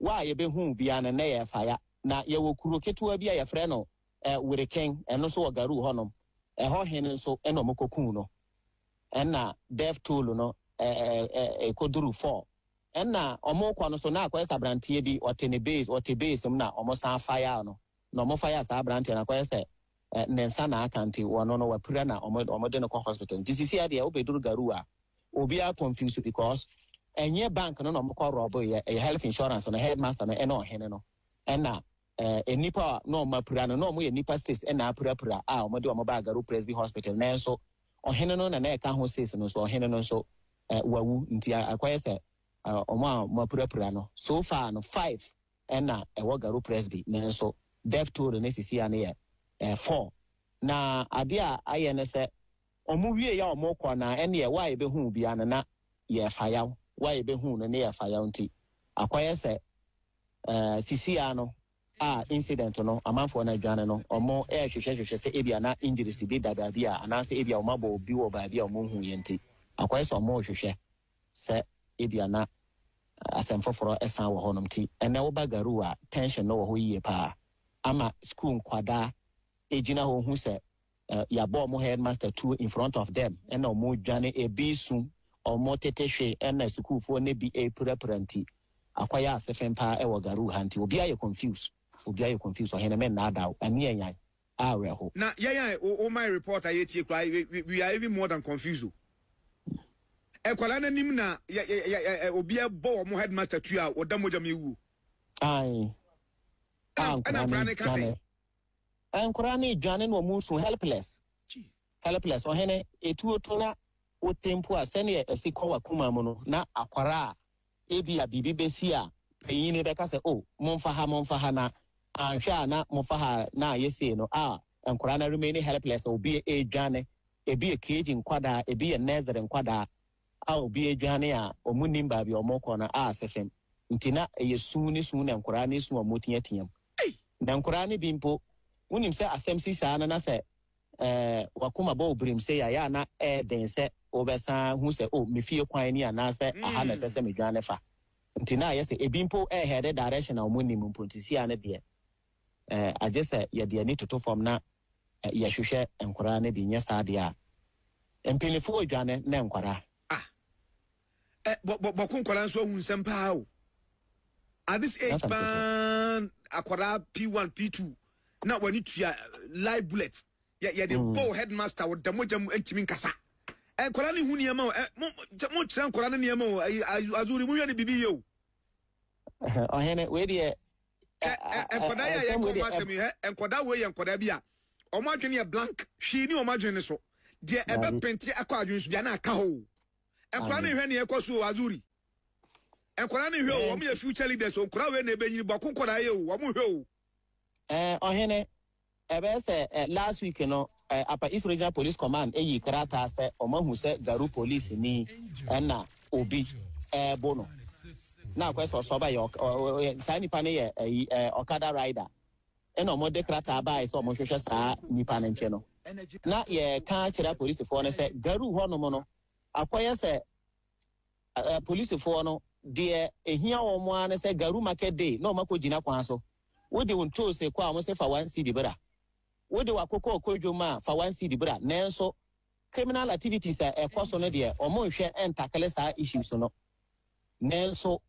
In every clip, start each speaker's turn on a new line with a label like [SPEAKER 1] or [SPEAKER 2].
[SPEAKER 1] wa ye be hu bia na na ye faya na ye wo kuro ketewa bia ye frɛ no Wirikeng eno so wagaru honom ho hene so eno mokokun no enna death toll no koduru 4 enna omo kwa no so na akwesa brantie bi otene base na omo san fire no na omo fire sa brantie na kwese nensa na akanti wono no wapura na omo de no hospital disisi ade e obeduru garu a obi a confused because enye bank no omo kwa robo ye health insurance no headmaster no eno hene no enna enipa no mapura no mo ye nipa 6 ena apura a omo de omo ba garu Presby hospital na enso ohene no na eka ho 6 no so ohene no so wawu nti akwese omo mapura no so far no 5 ena ewo garu Presby na enso death toll na sisi ane ye 4 na ade a aye ne se omo wie ya omo kɔ na ene ye wa ye be hu bia na ye fayaw wa ye be hu no ne ye fayaw nti akwese sisi ano incident no amanfo na adwane no omo hwehwehwehwe se ebia na injuries bi dada bia anase ebia o mabo bi wo ba bia omo hu yenti akwese omo hwehwe se ebia na asemfoforo esan wo honom ti ene wo bagaru a tension no wo ho yie pa ama school kwada ejina ho hu se ya bo mo headmaster 2 in front of them ene omo dwane ebisu omo tetehwe ene school fo ne bi prepranti akwaya asefen pa e wo garu hanti obi aye confused ohene men na adaw ani enyan aweho
[SPEAKER 2] na my reporter yetie kra we are even more than confused ekwala na nim na obi abo mo headmaster 2 a odamoja mewu
[SPEAKER 1] ai
[SPEAKER 2] ana brane ka say
[SPEAKER 1] enkura ni dwane no mu so helpless ohene etuo to na o tempo a sene esikwa kuma mu no na akwara ebi a bibi besi a payini be ka say momfa ha na ahwa na momfa ha na yesi no enkura na remain helpless obi edwane ebi keji nkwada ebi nezere nkwada obi edwane a omunimba bi omoko na asefem ntina yesu ni enkura ni su omotia tiam na enkura ni bimpo unim se asem saa na se wakuma bo obrim se ya na den se obesa hu se mefie kwan ni anase aha na se medwane fa ntina yese ebimpo head direction na omunim mpontisi ane de agese ye de ni toto form na ye hwehwe enkora ne de nyesa de a empelefo odwane na enkora
[SPEAKER 2] bokunkola nso hu nsem pa o at this age ban akwara P1 P2 na wani tua live bullet ye de bow headmaster wo damojam antimi nkasa enkora ne hu niema mo kira enkora ne niema o azuri mu yane bibi yo
[SPEAKER 1] ohene we de
[SPEAKER 2] enkoda ya ye ko masemi enkoda we ye enkoda bia omo adwene ye blank hwi ni omo adwene so de ebe print akọ adwene so bia na aka ho enkoda ne hwe ne ye koso azuri enkoda ne hwe o omo ye future leaders onkora we na ebe nyini bako enkoda ye o omo hwe o
[SPEAKER 1] ohene ebe se last week no Upper East Regional Police Command eyi krata se omahu se garu police ni na obi bono na kwese so ba yo sa nipa ne ye okada rider ena omo de krata ba se omo hwehwe sa nipa ne nche no na ye ka kira police fo no se garu ho no mo no akoye se police fo no de ehia wo mo an se garu market day na omo ko gina kwan so wo de won cho se kwa omo se fa 1 cedi bra wo de wakoko okodwoma fa 1 cedi bra nanso criminal activities ekoso no de omo hwe entakele sa issues no nanso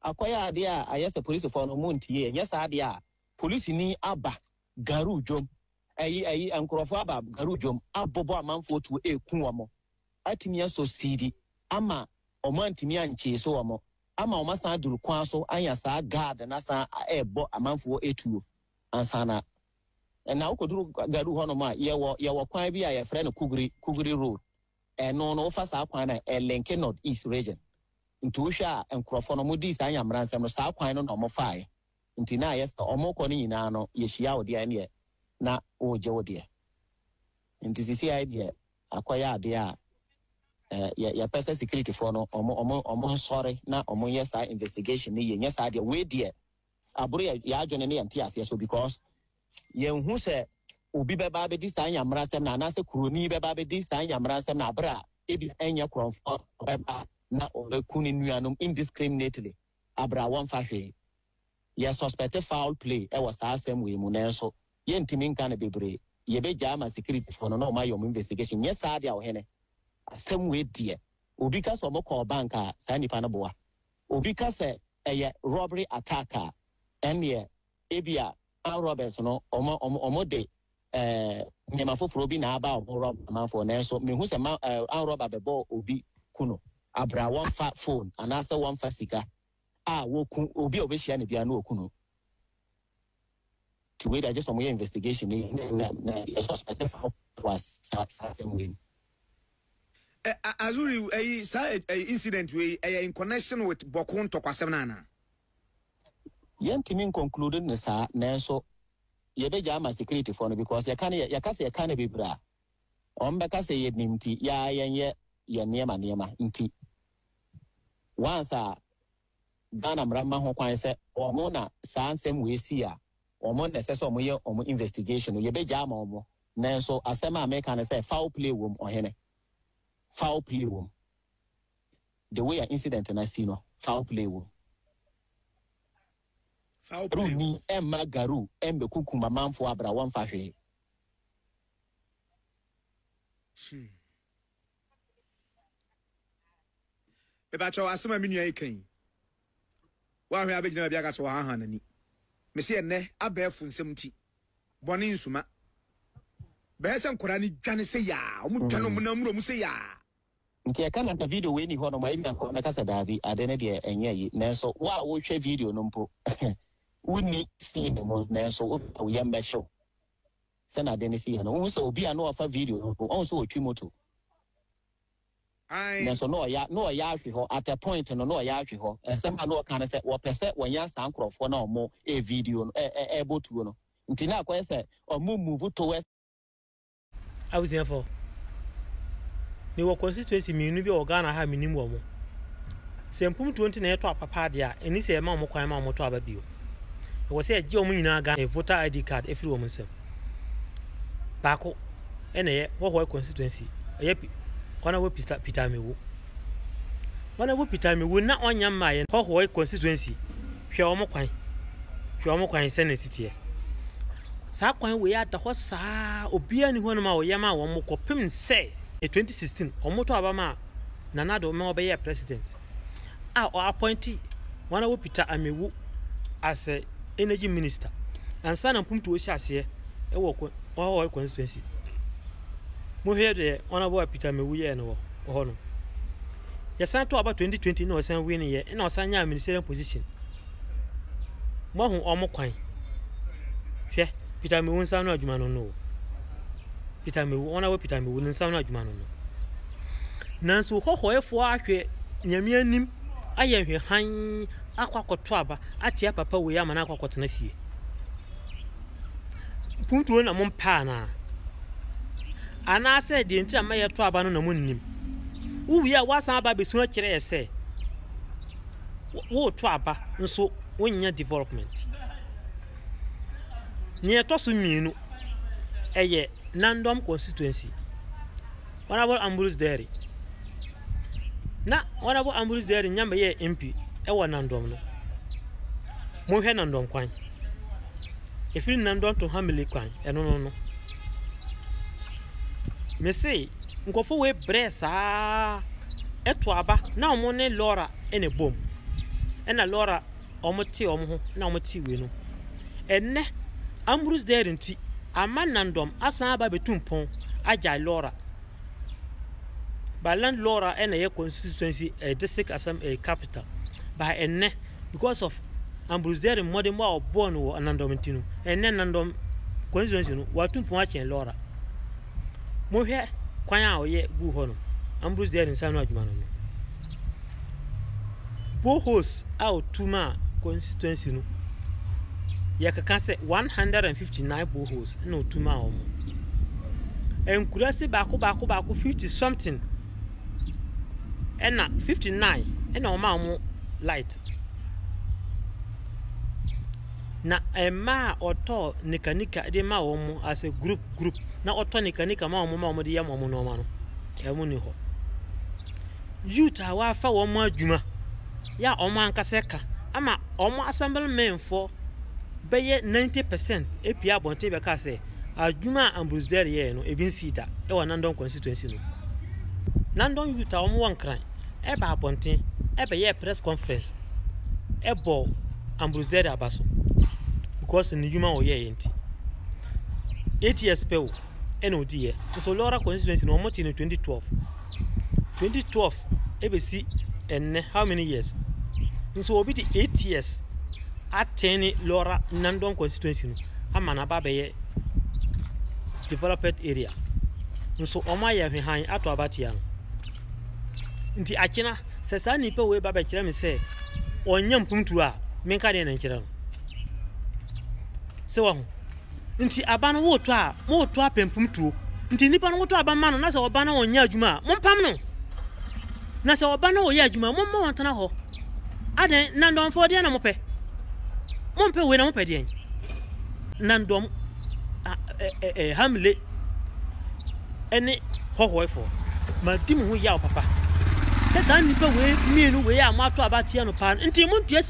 [SPEAKER 1] akwaya ade a ayese police for no montie nya sa ade a police ni aba garu dwom ayi ankrofo aba garu dwom abobo amanfo to eku omo atimi aso cedi ama omo antimi anche so omo ama omo san duru kwan so anya sa guard na sa ebo amanfo etuo ansana na ukoduru garu hono ma yewo kwan bi a ye frɛ no kuguri road no fa sa kwan na Lincoln North East region nti hwa enkrofo no modi sa anyamra nsɛm no sa kwan no na mo fae nti na yes omo kɔ no nyina no ye hia odi ane na oje odi nti sisi idea akwaya ade a ya pesa security for no omo sorry na omo yes investigation ni ye nyesa ade we die aburo ya adwene ne yante ase so because yenhu se obi beba be di sa anyamra nsɛm na anase kroni beba be di sa anyamra nsɛm na abra ebi enya kromfo beba na obekuni nuanom indiscriminately abra won fa hwe ye suspect foul play e was asem we mu nenso ye ntimi nka na bebre ye be jama security for no ma your investigation yes ade a wo hene asem we die obi ka so mo call bank a sa nipa na boa obi ka se eye robbery attacker ene ebia armed robbers no omo de nyama foforo bi na aba omo rob man for nenso me hu se armed robber be bo obi kuno abra one fat phone and answer one fast sika woku obi obehia ne bia na okuno to wait just some investigation na suspect was something win
[SPEAKER 2] Azuri incident we in connection with Bokun Tokwasem nana
[SPEAKER 1] yentimi concluded ne sa nanso ye be jama security for no because ya kase be bra on be kase ye nimti ya yenye ye niema nti once Ghana mrama ho kwan se omo na sansem we si a omo na se so omo ye omo investigation ye be jama omo nanso asema America na say foul play wom ohene foul play wom the way an incident na see no foul play wom
[SPEAKER 2] foul play
[SPEAKER 1] ni emma garu embe kukuma manfo abra wan fa hwe
[SPEAKER 2] Ebacho asema minua ikan wa hwe abegina bia ka so ha ha nani me se enne abafu nsem ti bone nsuma be se nkora ni dwane se ya omu dwane omu na muro mu se ya
[SPEAKER 1] nke ka na video we ni ho no ma ibi anko na kasa davi ade ne de enye yi nanso wa wo hwe video no mpo woni see no nanso wo yamba show se na de ne see no wo so obi a no afa video no on so otwi moto nanso no ya ahwe ho at a point no ya ahwe ho esema no ka na se wo pese wonya san krofo na omo video no botuo no nti na akwa se omo move towards
[SPEAKER 3] I was here for ni wo constituency minu bi Ghana ha minim wo mo sempum 20 na eto apapa dia eni se ma mo kwan ma mo to ababio e wo se agi o mo nyina ga e voter ID card efiri wo mo nsem baako ene ye wo constituency ye wana wo Peter Mewu wana wo Peter Mewu na onya maye ho constituency hwe wo mo kwan senate sa kwan we ya da ho saa obia ni ho no ma wo yema wo mo kopem se 2016 omoto abama nanado me obeye president o appointee wana wo Peter Amewu as a energy minister ansa na mpumtu wo siase e wo constituency mo hede wana wo Peter Amewu ye no ho no ya san to aba 2020 na osan win ye na osan nya ministerial position mo hu omo kwan hwe Peter Amewu nsa no adwuma no Peter Amewu wana wo Peter Amewu nsa no adwuma no nanso hohoefo ahwe nyame anim ayehwe han akwakoto aba atia papa we ya mana akwakoto na fie puntu na mompa na ana ase de nti ama yeto aba no na munnim uwi a wasan aba besu akire ese wo to aba nso wonya development ni etoso mienu eye Nandom constituency Honorable Ambrose Dairy na Honorable Ambrose Dairy nyamba ye MP ewa Nandom no mo hwe Nandom kwan efiri Nandom to Hamile kwan eno no me say nkofo we bresa eto aba na omo ne Laura ene bom ena Laura omo ti omo ho na omo ti we no enne Ambrose Dairy nti ama Nandom asan aba betumpon aja Laura baland Laura ene ye constituency a district assembly capital by enne because of Ambrose Dairy modern wa born wo Nandom ntino enne Nandom constituency no watumpon achen Laura mo hwe kwan a oye gu ho no Ambrose Dairy nsan no adwuma no bohos out tuma constituency no yakaka se 159 boreholes na otuma omo enkurase baako 50 something ena 59 ena omo light na ema oto nikanika de ma omo as a group na oto nikanika ma omo de yam omo no ma no emu ni ho youth awa fa omo adwuma ya omo ankaseka ama omo assemblymen for beye 90% epia bonte be ka say adwuma Ambrose Dere ye no ebin sida e wa Nandon constituency no Nandon youth omo won kran e ba bonte e be ye press conference e bo Ambrose Dere abaso because ni dwuma o ye enti 8 years pe o eno die so Lora constituency no omo ti no 2012 e be si enne how many years so obi di 8 years ateni Lora Nandon constituency no amana ba be ye developed area so oma ye hwan ato abatia no nti akina se sa ni pe we ba be kire me se onya mpumtu a menka de na nkire no se wa ho nti aba no woto a moto apempumtuo nti nipa no woto aba ma no na se oba na onya adwuma mompam no na se oba na oye adwuma momma wontana ho aden Nandon fo de na mope mompe we na mope de Nandon hamle ene hohoefo ma di mu ya papa se sa nipa we mienu we ya mato abatia no pa nti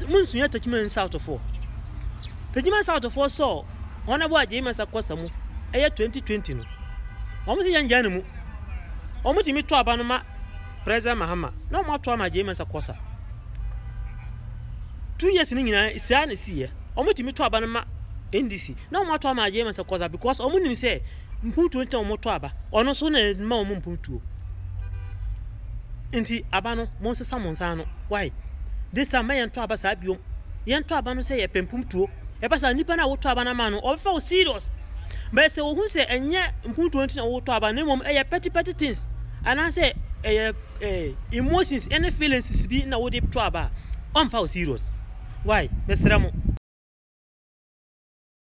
[SPEAKER 3] munsu ya tachimen south of 4 tachimen south of 4 so ona bo aje masa kwasa mu eye 2020 no omo ti yanja mu omo ti mi to aba no ma president Mahama na omo to ama aje masa kwasa 2 years ni nyina isia na siye omo ti mi to aba no ma NDC na omo to ama aje masa kwasa because omo nim say mpuntu nta omo to aba ono so na ma omo mpuntu nti aba no mo sesa mo nsa no why this time yen to aba sa biom yen to aba no say ye pempumtuo e pasa nipa na wo to aba na ma no o fa serious but say wo hu say enye mpuntuo nti na wo to aba na mom e petty things and I say emotions any feelings bi na wo dey to aba on fa serious why mesramo